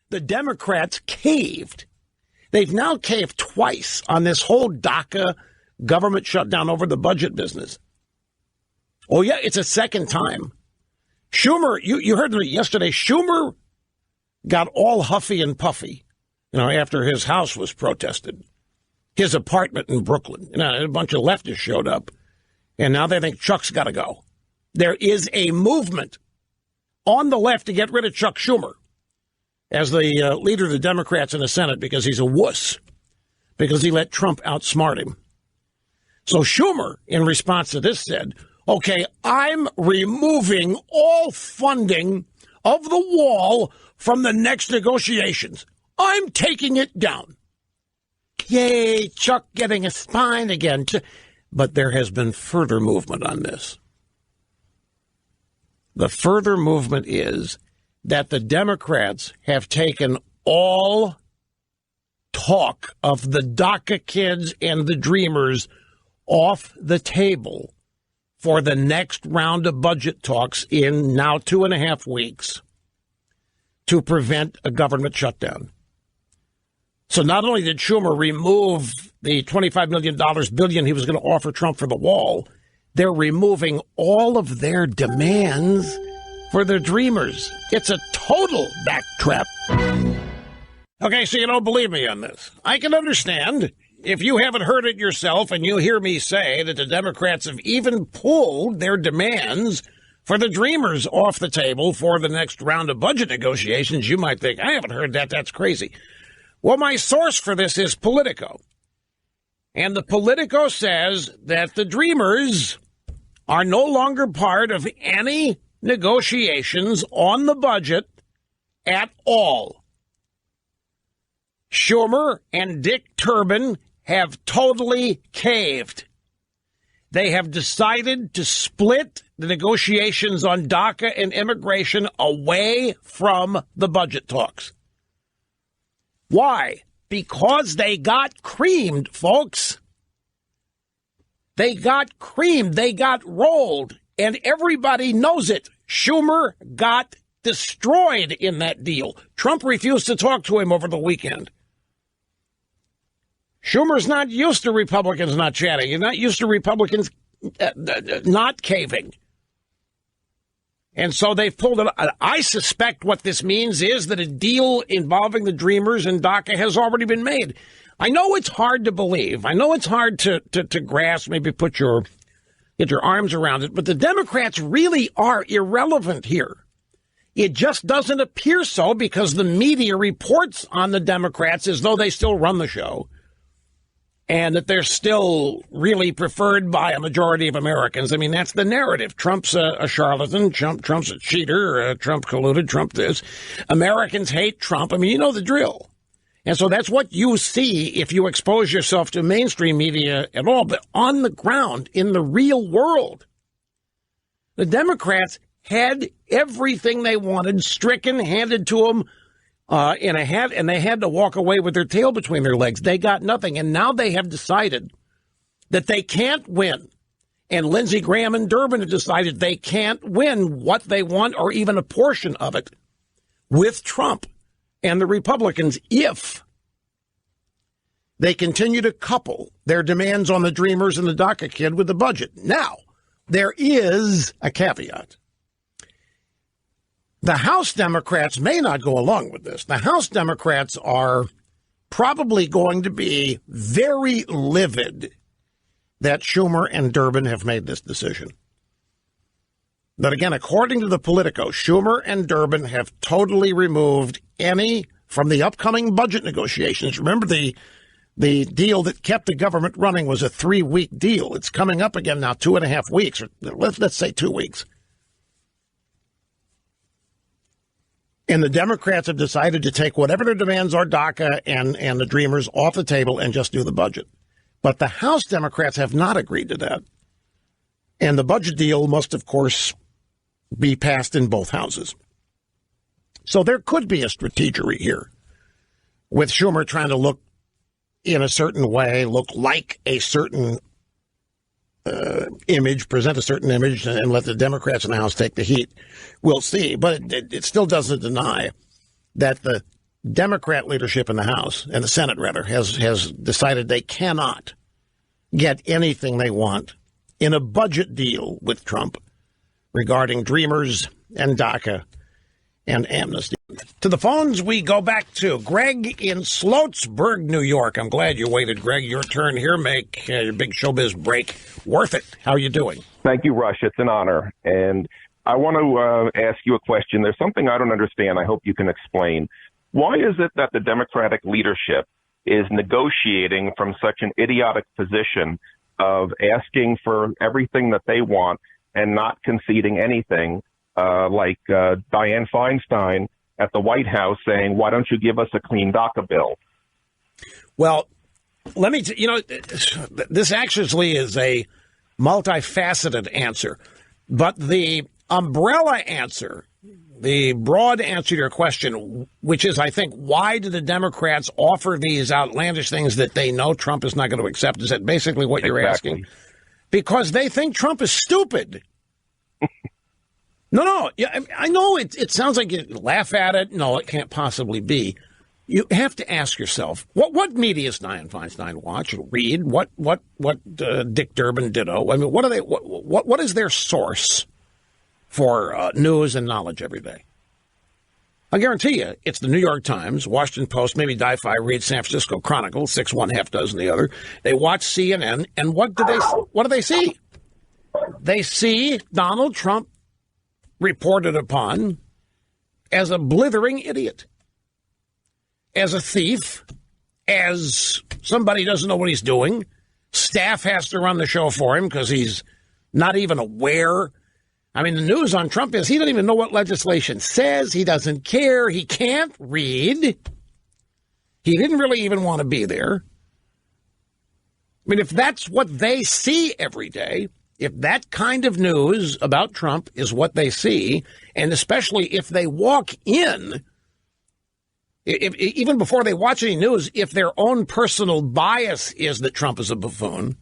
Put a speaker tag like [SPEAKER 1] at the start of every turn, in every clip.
[SPEAKER 1] the Democrats caved. They've now caved twice on this whole DACA government shutdown over the budget business. Oh, yeah, it's a second time. Schumer, you heard yesterday, Schumer got all huffy and puffy, after his house was protested. His apartment in Brooklyn. A bunch of leftists showed up, and now they think Chuck's got to go. There is a movement on the left to get rid of Chuck Schumer as the leader of the Democrats in the Senate because he's a wuss, because he let Trump outsmart him. So Schumer, in response to this, said, okay, I'm removing all funding of the wall from the next negotiations. I'm taking it down. Yay, Chuck getting a spine again. But there has been further movement on this. The further movement is that the Democrats have taken all talk of the DACA kids and the Dreamers off the table for the next round of budget talks in now 2.5 weeks to prevent a government shutdown. So not only did Schumer remove the $25 billion he was going to offer Trump for the wall, they're removing all of their demands for the Dreamers. It's a total backtrap. Okay, so you don't believe me on this. I can understand if you haven't heard it yourself and you hear me say that the Democrats have even pulled their demands for the Dreamers off the table for the next round of budget negotiations. You might think, I haven't heard that. That's crazy. Well, my source for this is Politico. And the Politico says that the Dreamers are no longer part of any negotiations on the budget at all. Schumer and Dick Durbin have totally caved. They have decided to split the negotiations on DACA and immigration away from the budget talks. Why? Because they got creamed, folks. They got creamed. They got rolled. And everybody knows it. Schumer got destroyed in that deal. Trump refused to talk to him over the weekend. Schumer's not used to Republicans not chatting. He's not used to Republicans not caving. And so they've pulled it. I suspect what this means is that a deal involving the Dreamers and DACA has already been made. I know it's hard to believe. I know it's hard to grasp, maybe get your arms around it. But the Democrats really are irrelevant here. It just doesn't appear so because the media reports on the Democrats as though they still run the show and that they're still really preferred by a majority of Americans. I mean, that's the narrative. Trump's a charlatan. Trump's a cheater. Trump colluded. Trump this. Americans hate Trump. I mean, you know the drill. And so that's what you see if you expose yourself to mainstream media at all. But on the ground, in the real world, the Democrats had everything they wanted stricken, handed to them and they had to walk away with their tail between their legs. They got nothing. And now they have decided that they can't win. And Lindsey Graham and Durbin have decided they can't win what they want or even a portion of it with Trump and the Republicans if they continue to couple their demands on the Dreamers and the DACA kid with the budget. Now, there is a caveat. The House Democrats may not go along with this. The House Democrats are probably going to be very livid that Schumer and Durbin have made this decision. But again, according to the Politico, Schumer and Durbin have totally removed any from the upcoming budget negotiations. Remember, the deal that kept the government running was a 3-week deal. It's coming up again now, 2.5 weeks, or let's say 2 weeks. And the Democrats have decided to take whatever their demands are, DACA and the Dreamers, off the table and just do the budget. But the House Democrats have not agreed to that. And the budget deal must, of course, be passed in both houses. So there could be a strategery here with Schumer trying to look in a certain way, look like a certain image, present a certain image, and let the Democrats in the House take the heat. We'll see. But it still doesn't deny that the Democrat leadership in the House, and the Senate, rather, has decided they cannot get anything they want in a budget deal with Trump regarding Dreamers and DACA and amnesty. To the phones we go back to Greg in Sloatsburg, New York. I'm glad you waited, Greg. Your turn here. Make your big showbiz break worth it. How are you doing?
[SPEAKER 2] Thank you, Rush. It's an honor. And I want to ask you a question. There's something I don't understand. I hope you can explain. Why is it that the Democratic leadership is negotiating from such an idiotic position of asking for everything that they want and not conceding anything, like Dianne Feinstein at the White House saying, why don't you give us a clean DACA bill?
[SPEAKER 1] Well, let me, this actually is a multifaceted answer, but the umbrella answer, the broad answer to your question, which is, I think, why do the Democrats offer these outlandish things that they know Trump is not going to accept? Is that basically what you're asking? Because they think Trump is stupid. No. Yeah, I know it sounds like you laugh at it. No, it can't possibly be. You have to ask yourself, what media does Dianne Feinstein watch, read? What Dick Durbin ditto? I mean, what are they? What is their source for news and knowledge every day? I guarantee you, it's the New York Times, Washington Post, maybe Di-Fi reads San Francisco Chronicle, 6 1, half dozen the other. They watch CNN, and what do they see? They see Donald Trump reported upon as a blithering idiot, as a thief, as somebody who doesn't know what he's doing. Staff has to run the show for him because he's not even aware. I mean, the news on Trump is he doesn't even know what legislation says. He doesn't care. He can't read. He didn't really even want to be there. I mean, if that's what they see every day, if that kind of news about Trump is what they see, and especially if they walk in, even before they watch any news, if their own personal bias is that Trump is a buffoon,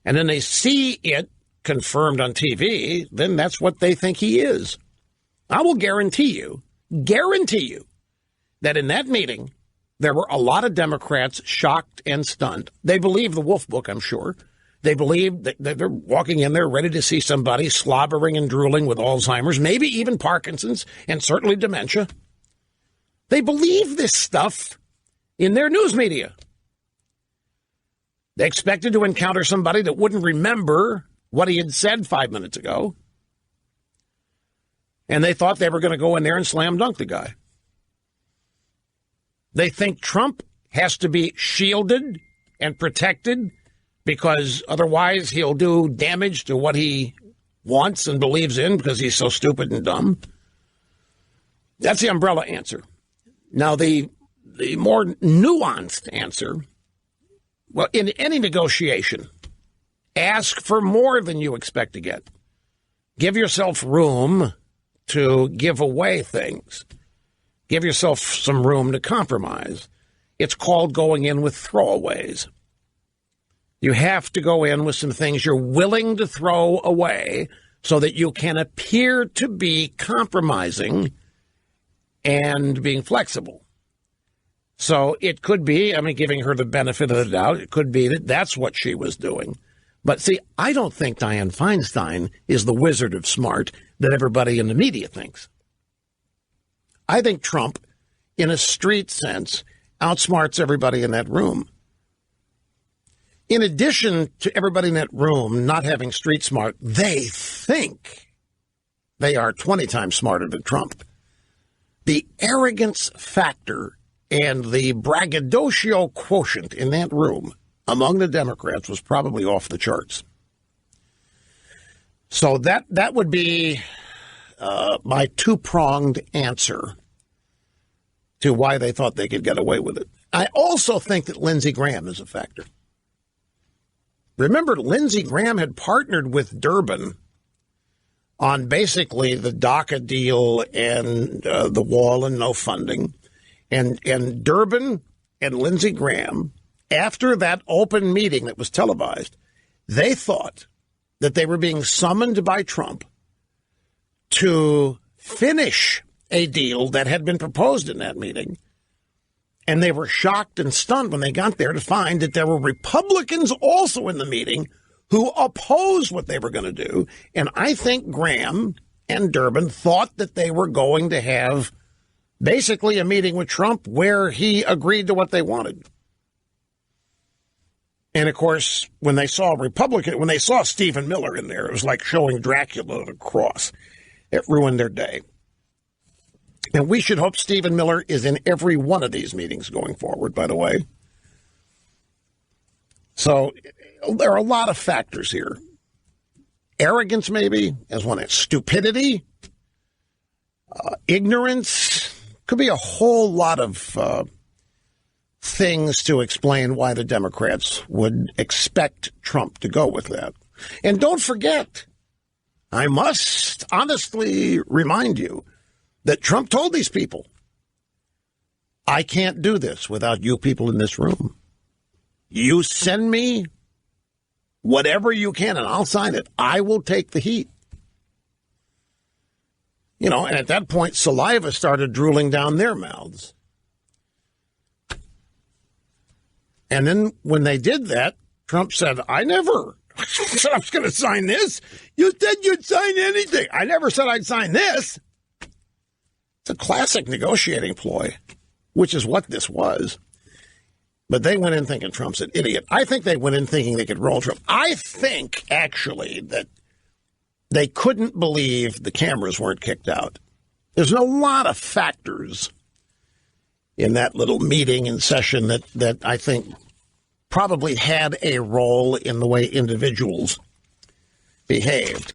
[SPEAKER 1] and then they see it confirmed on TV, then that's what they think he is. I will guarantee you that in that meeting, there were a lot of Democrats shocked and stunned. They believe the Wolf Book, I'm sure. They believe that they're walking in there ready to see somebody slobbering and drooling with Alzheimer's, maybe even Parkinson's, and certainly dementia. They believe this stuff in their news media. They expected to encounter somebody that wouldn't remember what he had said 5 minutes ago. And they thought they were going to go in there and slam dunk the guy. They think Trump has to be shielded and protected because otherwise he'll do damage to what he wants and believes in because he's so stupid and dumb. That's the umbrella answer. Now, the more nuanced answer, well, in any negotiation, ask for more than you expect to get. Give yourself room to give away things. Give yourself some room to compromise. It's called going in with throwaways. You have to go in with some things you're willing to throw away so that you can appear to be compromising and being flexible. So it could be, giving her the benefit of the doubt, it could be that that's what she was doing. But see, I don't think Dianne Feinstein is the wizard of smart that everybody in the media thinks. I think Trump, in a street sense, outsmarts everybody in that room. In addition to everybody in that room not having street smart, they think they are 20 times smarter than Trump. The arrogance factor and the braggadocio quotient in that room among the Democrats was probably off the charts. So that would be my two-pronged answer to why they thought they could get away with it. I also think that Lindsey Graham is a factor. Remember, Lindsey Graham had partnered with Durbin on basically the DACA deal and the wall and no funding. And Durbin and Lindsey Graham, after that open meeting that was televised, they thought that they were being summoned by Trump to finish a deal that had been proposed in that meeting And they were shocked and stunned when they got there to find that there were Republicans also in the meeting who opposed what they were going to do. And I think Graham and Durbin thought that they were going to have basically a meeting with Trump where he agreed to what they wanted. And, of course, when they saw Stephen Miller in there, it was like showing Dracula the cross. It ruined their day. And we should hope Stephen Miller is in every one of these meetings going forward, by the way. So there are a lot of factors here. Arrogance, maybe, as one is. Stupidity. Ignorance. Could be a whole lot of things to explain why the Democrats would expect Trump to go with that. And don't forget, I must honestly remind you that Trump told these people, I can't do this without you people in this room. You send me whatever you can and I'll sign it. I will take the heat. You know, and at that point, saliva started drooling down their mouths. And then when they did that, Trump said, I never said I was going to sign this. You said you'd sign anything. I never said I'd sign this. It's a classic negotiating ploy, which is what this was. But they went in thinking Trump's an idiot. I think they went in thinking they could roll Trump. I think, actually, that they couldn't believe the cameras weren't kicked out. There's a lot of factors in that little meeting and session that I think probably had a role in the way individuals behaved.